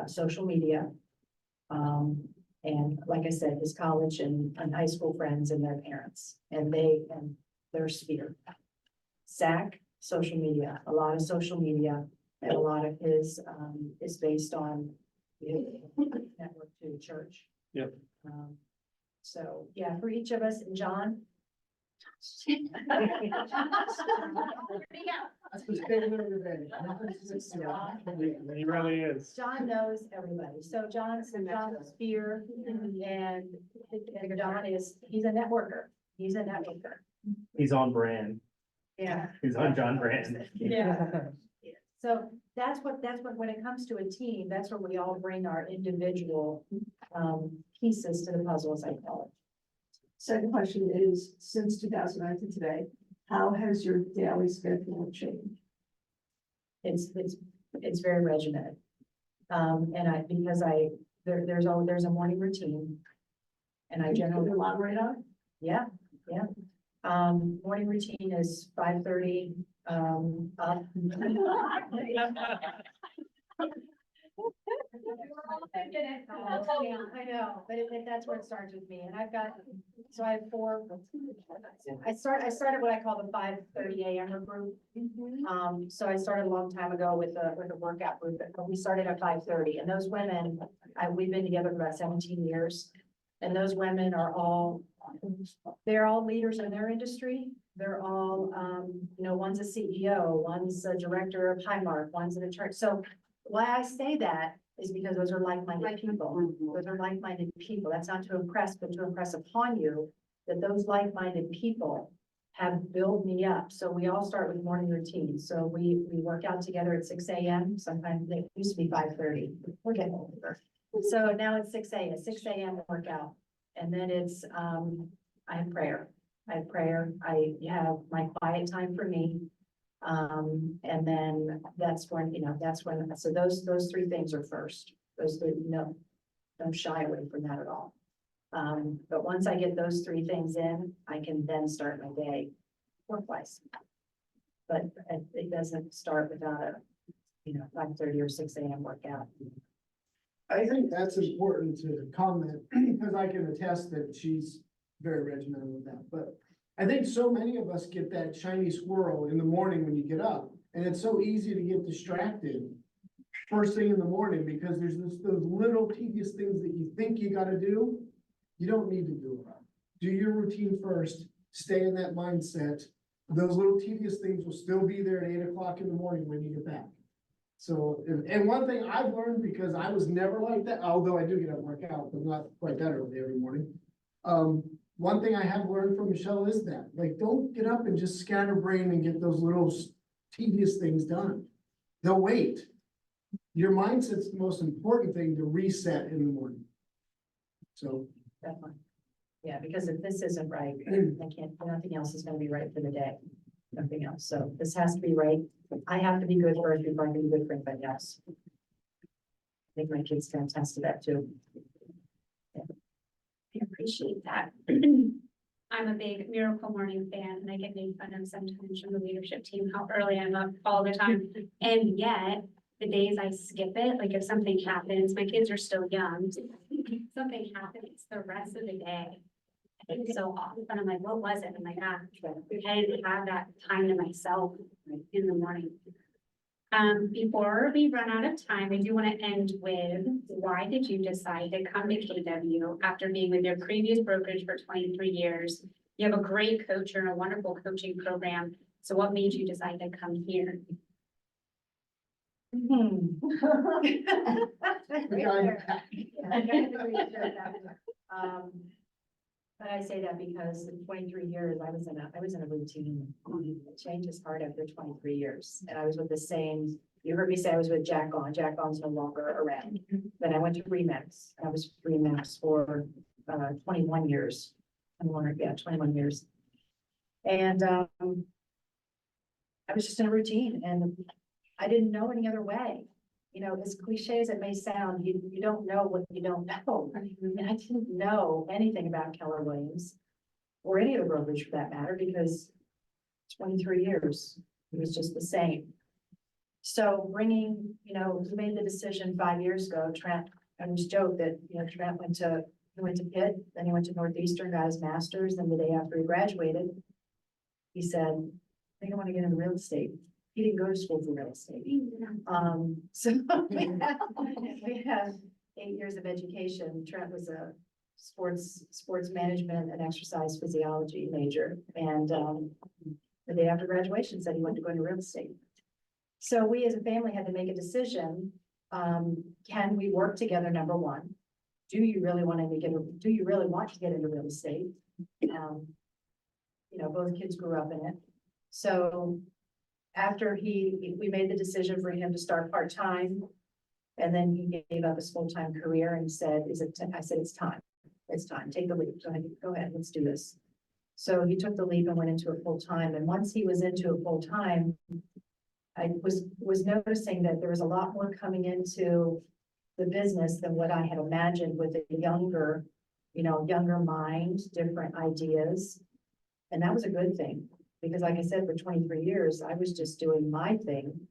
social media. And like I said, his college and high school friends and their parents, and their sphere. Zach, social media, a lot of social media, and a lot of his, is based on network to church. Yep. So, yeah, for each of us, and John. That's the statement of the day. He really is. John knows everybody, so John's sphere, and John he's a networker, He's on brand. yeah. He's on John brand. Yeah. So that's what, when it comes to a team, that's where we all bring our individual, pieces to the puzzle, as I call it. Second question is, since 2009 to today, how has your daily schedule changed? It's very regimented. And there's a morning routine. And I Can you generally, elaborate on it? yeah. Morning routine is 5:30, up. I know, but that's where it starts with me, and I have four. I started what I call the 5:30 a.m. group. So I started a long time ago with a workout group, but we started at 5:30, and those women, we've been together for about 17 years. And those women are they're all leaders in their industry. They're all, one's a CEO, one's a director of Highmark, one's an attorney. So why I say that is because those are like-minded people. Those are like-minded people. That's not to impress, but to impress upon you that those like-minded people have built me up. So we all start with morning routines. So we work out together at 6 a.m. Sometimes it used to be 5:30. We're getting older. So now it's 6 a.m. workout. And then it's, I have prayer. I have my quiet time for me. And then that's when, so those three things are first. Don't shy away from that at all. But once I get those three things in, I can then start my day work-wise. But it doesn't start without a, 5:30 or 6 a.m. workout. I think that's important to comment, because I can attest that she's very regimented with that, but I think so many of us get that shiny squirrel in the morning when you get up, and it's so easy to get distracted first thing in the morning, because there's those little tedious things that you think you gotta do, you don't need to do it. Do your routine first, stay in that mindset, those little tedious things will still be there at 8 o'clock in the morning when you get back. So, and one thing I've learned, because I was never like that, although I do get up and work out, but not quite that early every morning. One thing I have learned from Michelle is that, like, don't get up and just scatterbrain and get those little tedious things done. They'll wait. Your mindset's the most important thing to reset in the morning. So. Definitely. Yeah, because if this isn't right, nothing else is gonna be right for the day. Nothing else. So this has to be right. I have to be good first before I can be good for anybody else. I think my kids can attest to that too. I appreciate that. I'm a big Miracle Morning fan, and I get made fun of sometimes from the leadership team, how early I'm up all the time. And yet, the days I skip it, like if something happens, my kids are still young, something happens the rest of the day. It's so awful, and I'm like, what was it? I'm like, I didn't have that time to myself in the morning. Before we run out of time, I do want to end with, why did you decide to come to KW after being with your previous brokerage for 23 years? You have a great coach and a wonderful coaching program. So what made you decide to come here? But I say that because in 23 years, I was in a routine. Change is hard after 23 years. And I was with the same, you heard me say I was with Jack On. Jack On's no longer around. Then I went to Remax. I was Remax for 21 years. 21 years. And I was just in a routine, and I didn't know any other way. you know, as cliche as it may sound, you don't know what you don't know. And I didn't know anything about Keller Williams or any of the brokerage for that matter, because 23 years, it was just the same. So bringing, you know, we made the decision 5 years ago, Trent, I always joke that, you know, Trent he went to Pitt, then he went to Northeastern, got his master's, then the day after he graduated, he said, I think I want to get into real estate. He didn't go to school for real estate. So we have 8 years of education. Trent was a sports management and exercise physiology major. And the day after graduation said he wanted to go into real estate. So we as a family had to make a decision. Can we work together? Number one, do you really want to get into real estate? You know, both kids grew up in it. So after we made the decision for him to start part-time, and then he gave up his full-time career and said, I said, it's time. It's time. Take the leap. So go ahead, let's do this. So he took the leap and went into it full-time. And once he was into it full-time, I was noticing that there was a lot more coming into the business than what I had imagined with a younger mind, different ideas. And that was a good thing, because like I said, for 23 years, I was just doing my thing,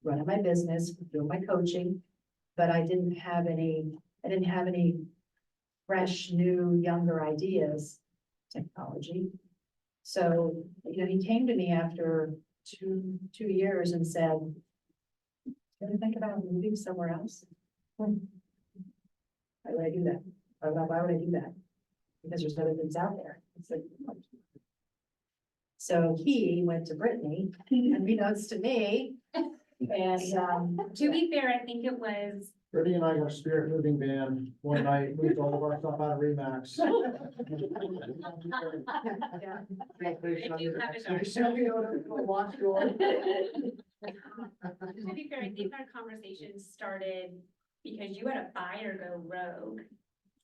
running my business, doing my coaching, but I didn't have any fresh, new, younger ideas, technology. So, you know, he came to me after two years and said, "Can you think about moving somewhere else?" Why would I do that? Why would I do that? Because there's other things out there. It's like, so he went to Brittany, unbeknownst to me. And, To be fair, I think it was, Brittany and I got a spirit moving van one night, moved all of our stuff out of Remax. yeah, if you have a daughter. To be fair, I think our conversation started because you had a buyer go rogue.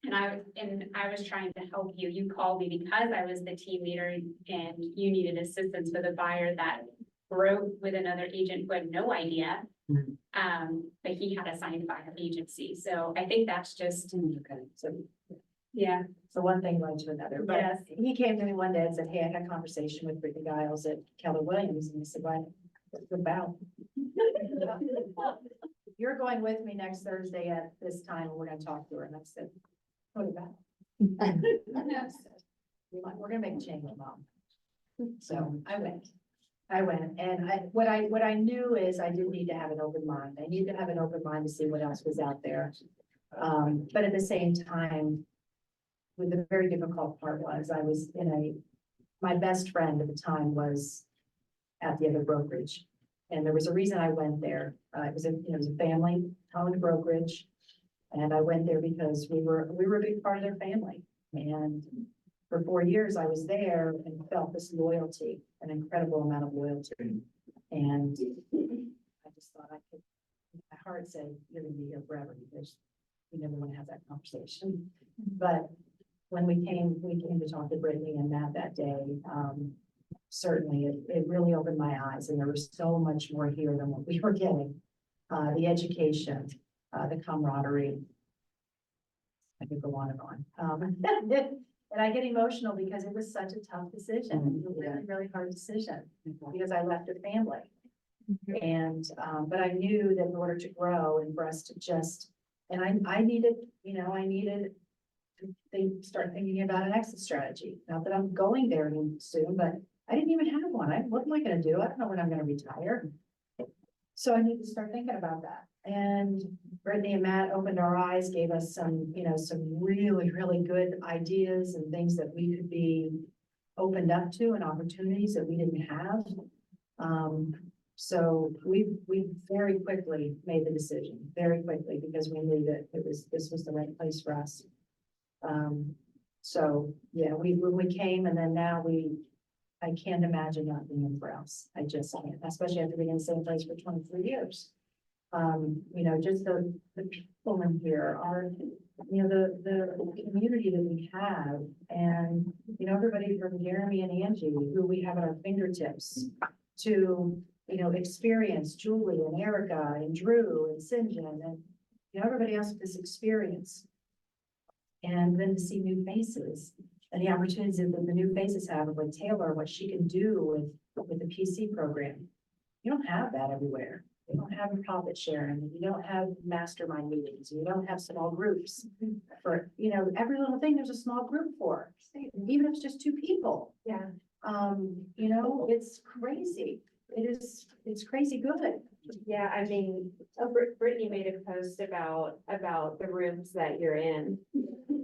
And I was trying to help you. You called me because I was the team leader and you needed assistance with a buyer that broke with another agent who had no idea. But he had a signed by an agency. So I think that's just, okay, so, yeah. so one thing led to another, but Yes. he came to me one day and said, "Hey, I had a conversation with Brittany Giles at Keller Williams," and I said, "What's it about?" "You're going with me next Thursday at this time, and we're gonna talk to her," and I said, "What about?" "We're gonna make a change, Mom." So I went, and what I knew is I did need to have an open mind. I needed to have an open mind to see what else was out there. But at the same time, the very difficult part was I was my best friend at the time was at the other brokerage. And there was a reason I went there. It was a family-owned brokerage. And I went there because we were a big part of their family. And for 4 years, I was there and felt this loyalty, an incredible amount of loyalty. And I just thought my heart said, "You're gonna be here forever," because you never want to have that conversation. But when we came to talk to Brittany and Matt that day, certainly it really opened my eyes, and there was so much more here than what we were getting. The education, the camaraderie. I could go on and on. And I get emotional because it was such a tough decision, a really, really hard decision, because I left a family. And, but I knew that in order to grow and for us to I needed to start thinking about an exit strategy. Not that I'm going there soon, but I didn't even have one. What am I gonna do? I don't know when I'm gonna retire. So I need to start thinking about that. And Brittany and Matt opened our eyes, gave us some really, really good ideas and things that we could be opened up to and opportunities that we didn't have. So we very quickly made the decision, very quickly, because we knew that this was the right place for us. So yeah, when we came, and then now I can't imagine not being anywhere else. I just can't, especially after being in the same place for 23 years. Just the people in here are, the community that we have, and, everybody from Jeremy and Angie, who we have at our fingertips, to, experience, Julie and Erica and Drew and Sinjin and, everybody else with this experience. And then to see new faces and the opportunities that the new faces have with Taylor, what she can do with the PC program. You don't have that everywhere. You don't have profit sharing, you don't have mastermind meetings, you don't have small groups. For, every little thing, there's a small group for, even if it's just 2 people. Yeah. It's crazy. It's crazy good. Yeah, I mean, Brittany made a post about the rooms that you're in.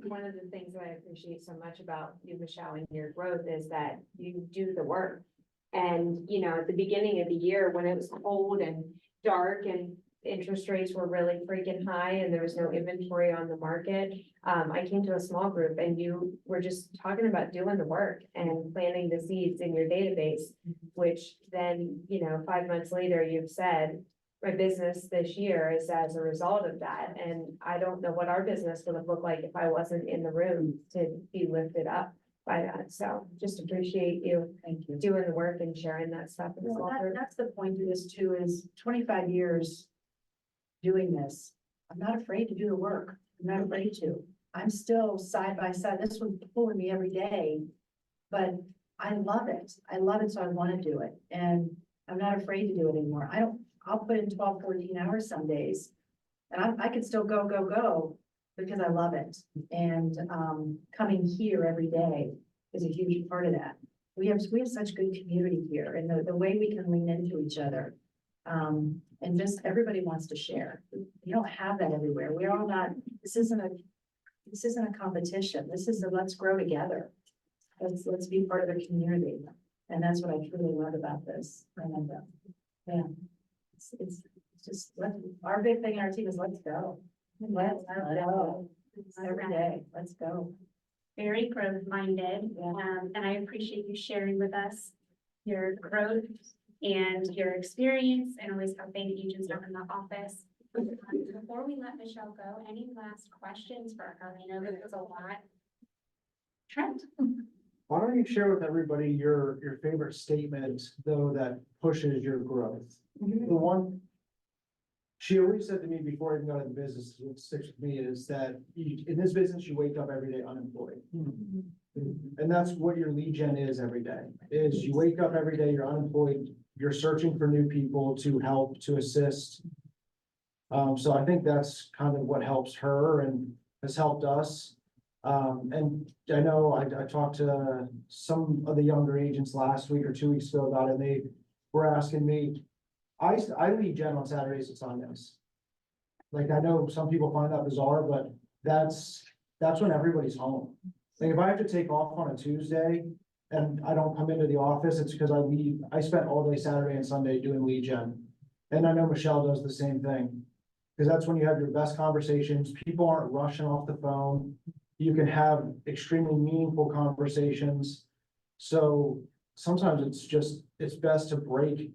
One of the things that I appreciate so much about you, Michelle, and your growth is that you do the work. And, at the beginning of the year, when it was cold and dark and interest rates were really freaking high and there was no inventory on the market, I came to a small group and you were just talking about doing the work and planting the seeds in your database, which then, 5 months later, you've said, my business this year is as a result of that. And I don't know what our business would have looked like if I wasn't in the room to be lifted up by that. So just appreciate you Thank you. doing the work and sharing that stuff. in the small group. That's the point of this too, is 25 years doing this. I'm not afraid to do the work. I'm not afraid to. I'm still side by side. This one's pulling me every day, but I love it. I love it. So I want to do it. And I'm not afraid to do it anymore. I'll put in 12, 14 hours some days and I can still go because I love it. And, coming here every day is a huge part of that. We have such good community here and the way we can lean into each other. And just everybody wants to share. You don't have that everywhere. We're all not, this isn't a competition. This is let's grow together. Let's be part of the community. And that's what I truly love about this. And, yeah, it's just, our big thing in our team is let's go. Let's go. Every day, let's go. Very growth minded, and I appreciate you sharing with us your growth and your experience and always helping agents up in the office. Before we let Michelle go, any last questions for her? I know that was a lot. Trent? Why don't you share with everybody your favorite statement, though, that pushes your growth? The one she always said to me before I even got into the business, what sticks with me is that in this business, you wake up every day unemployed. And that's what your lead gen is every day, is you wake up every day, you're unemployed, you're searching for new people to help, to assist. So I think that's kind of what helps her and has helped us. And I know I talked to some of the younger agents last week or 2 weeks ago about it, and they were asking me, I lead gen on Saturdays and Sundays. Like, I know some people find that bizarre, but that's when everybody's home. Like, if I have to take off on a Tuesday and I don't come into the office, it's because I spent all day Saturday and Sunday doing lead gen. And I know Michelle does the same thing. Because that's when you have your best conversations. People aren't rushing off the phone. You can have extremely meaningful conversations. So sometimes it's best to break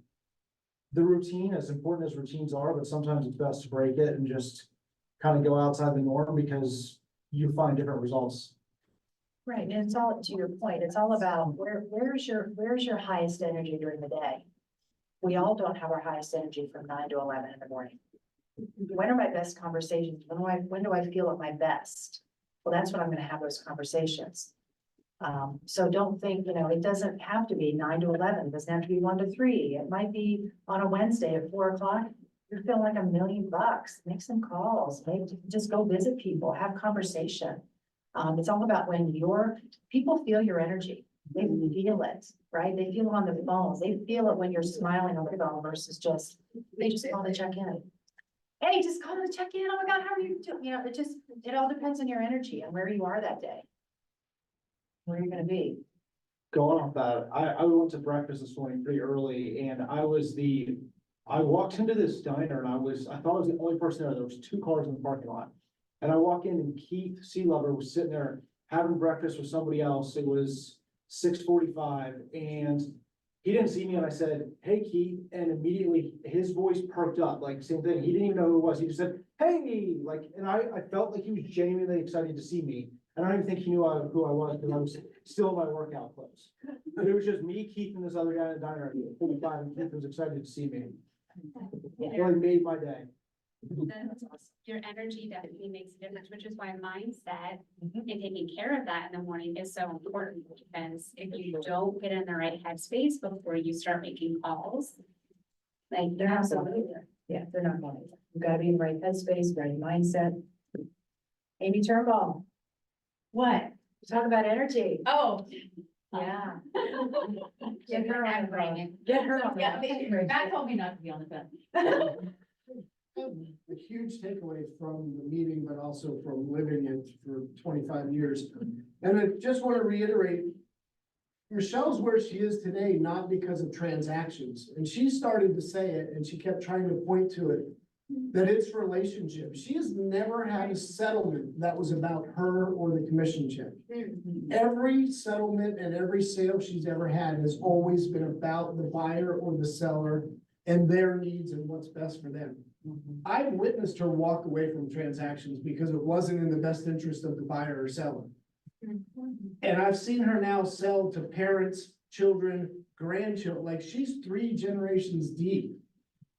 the routine, as important as routines are, but sometimes it's best to break it and just kind of go outside the norm because you find different results. Right, and it's all, to your point, it's all about where's your highest energy during the day? We all don't have our highest energy from 9 to 11 in the morning. When are my best conversations? When do I feel at my best? Well, that's when I'm gonna have those conversations. So don't think, it doesn't have to be 9 to 11, it doesn't have to be 1 to 3. It might be on a Wednesday at 4 o'clock. You're feeling like $1 million, make some calls, just go visit people, have conversation. It's all about when people feel your energy. They feel it, right? They feel it on the phones. They feel it when you're smiling on the phone versus they just call to check in. Hey, just call to check in. Oh my God, how are you doing? It all depends on your energy and where you are that day. Where you're gonna be. Going off that, I went to breakfast this morning pretty early and I walked into this diner and I thought I was the only person there. There was 2 cars in the parking lot. And I walk in and Keith Sealover was sitting there having breakfast with somebody else. It was 6:45 and he didn't see me and I said, "Hey Keith," and immediately his voice perked up, like same thing. He didn't even know who it was. He just said, "Hey," and I felt like he was genuinely excited to see me. I don't even think he knew who I was, because I was still in my workout clothes. And it was just me, Keith, and this other guy in the diner at 45, and Keith was excited to see me. It really made my day. That's awesome. Your energy definitely makes a difference, which is why mindset and taking care of that in the morning is so important. Because if you don't get in the right headspace before you start making calls, like They're not going anywhere. Yeah, they're not going anywhere. You gotta be in the right headspace, right mindset. Amy Turnbull. What? Talk about energy. Oh. Yeah. Get her on the phone. Get her on. Yeah, God told me not to be on the phone. A huge takeaway from the meeting, but also from living it for 25 years. And I just want to reiterate, Michelle's where she is today, not because of transactions. And she started to say it, and she kept trying to point to it, that it's relationships. She has never had a settlement that was about her or the commission check. Every settlement and every sale she's ever had has always been about the buyer or the seller and their needs and what's best for them. I've witnessed her walk away from transactions because it wasn't in the best interest of the buyer or seller. And I've seen her now sell to parents, children, grandchildren, like she's 3 generations deep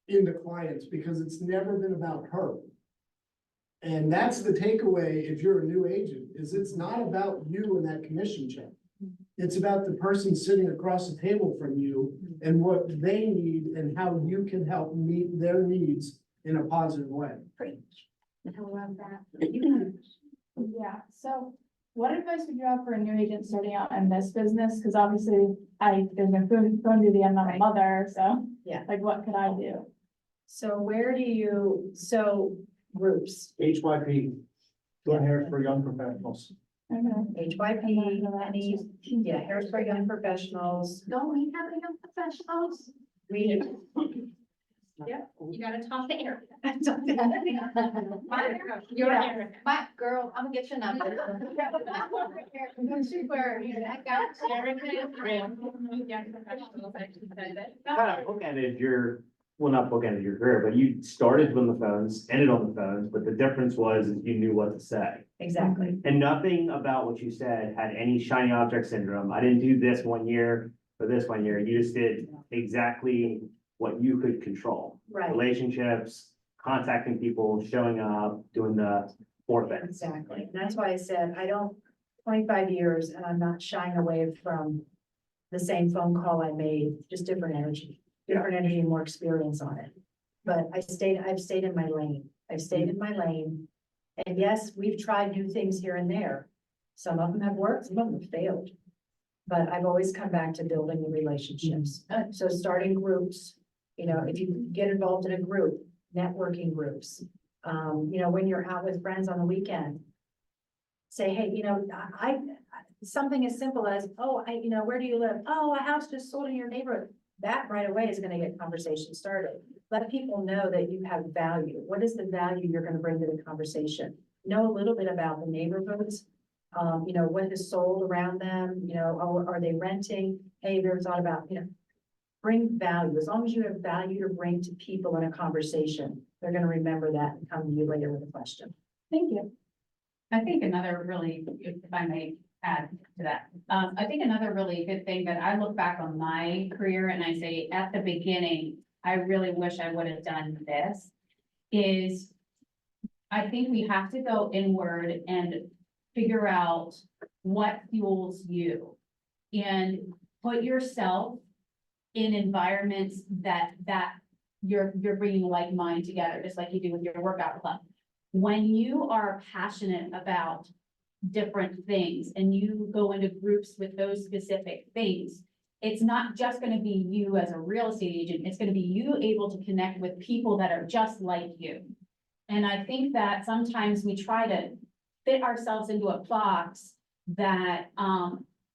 into clients because it's never been about her. And that's the takeaway if you're a new agent, is it's not about you and that commission check. It's about the person sitting across the table from you and what they need and how you can help meet their needs in a positive way. I love that. Yeah, so what advice would you have for a new agent starting out in this business? Because obviously there's no phone to the end, I'm a mother, so. Yeah. Like, what could I do? So groups, HYP, doing hair for young professionals. Okay. HYP, Harrisburg Young Professionals. Don't we have enough professionals? We. Yeah, you gotta talk to Eric. You're right. My girl, I'm gonna get your number. Kind of bookended your, well, not bookended your career, but you started on the phones, ended on the phones, but the difference was is you knew what to say. Exactly. And nothing about what you said had any shiny object syndrome. I didn't do this one year or this one year. You just did exactly what you could control. Right, Relationships, contacting people, showing up, doing the 4 things. exactly. And that's why I said, 25 years and I'm not shying away from the same phone call I made, just different energy and more experience on it. But I've stayed in my lane. I've stayed in my lane. And yes, we've tried new things here and there. Some of them have worked, some of them have failed. But I've always come back to building the relationships. So starting groups, if you get involved in a group, networking groups. When you're out with friends on the weekend, say, hey, something as simple as, where do you live? Oh, a house just sold in your neighborhood. That right away is going to get conversation started. Let people know that you have value. What is the value you're going to bring to the conversation? Know a little bit about the neighborhoods. What is sold around them, are they renting? Hey, have you ever thought about, bring value. As long as you have value to bring to people in a conversation, they're going to remember that and come to you later with a question. Thank you. I think another really, if I may add to that, I think another really good thing that I look back on my career and I say at the beginning, I really wish I would have done this, is I think we have to go inward and figure out what fuels you and put yourself in environments that you're bringing like mind together, just like you do with your workout club. When you are passionate about different things and you go into groups with those specific things, it's not just going to be you as a real estate agent, it's going to be you able to connect with people that are just like you. And I think that sometimes we try to fit ourselves into a box that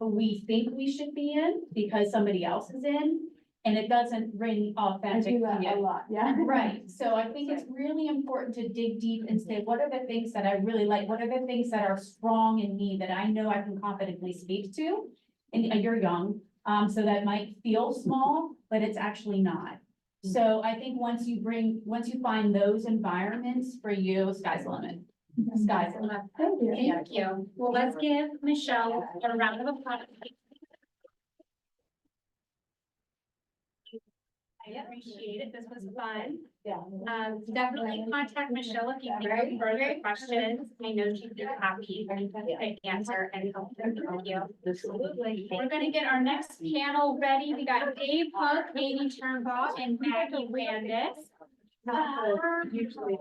we think we should be in because somebody else is in, and it doesn't ring I authentic do to that a you. lot, yeah. Right, so I think it's really important to dig deep and say, what are the things that I really like? What are the things that are strong in me that I know I can confidently speak to? And you're young, so that might feel small, but it's actually not. So I think once you find those environments for you, sky's the limit. Sky's the limit. Thank you. Thank you. Well, let's give Michelle a round of applause. I appreciate it. This was fun. Yeah. Definitely contact Michelle if you have any further questions. I know she'd be happy to answer and help them with you. Absolutely. We're gonna get our next panel ready. We got Dave Hook, Amy Turnbull, and Maggie Landis. Usually.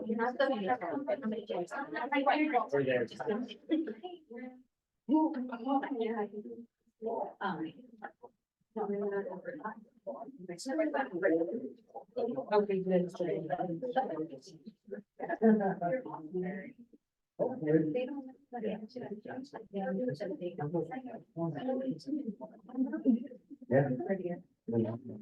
Yeah.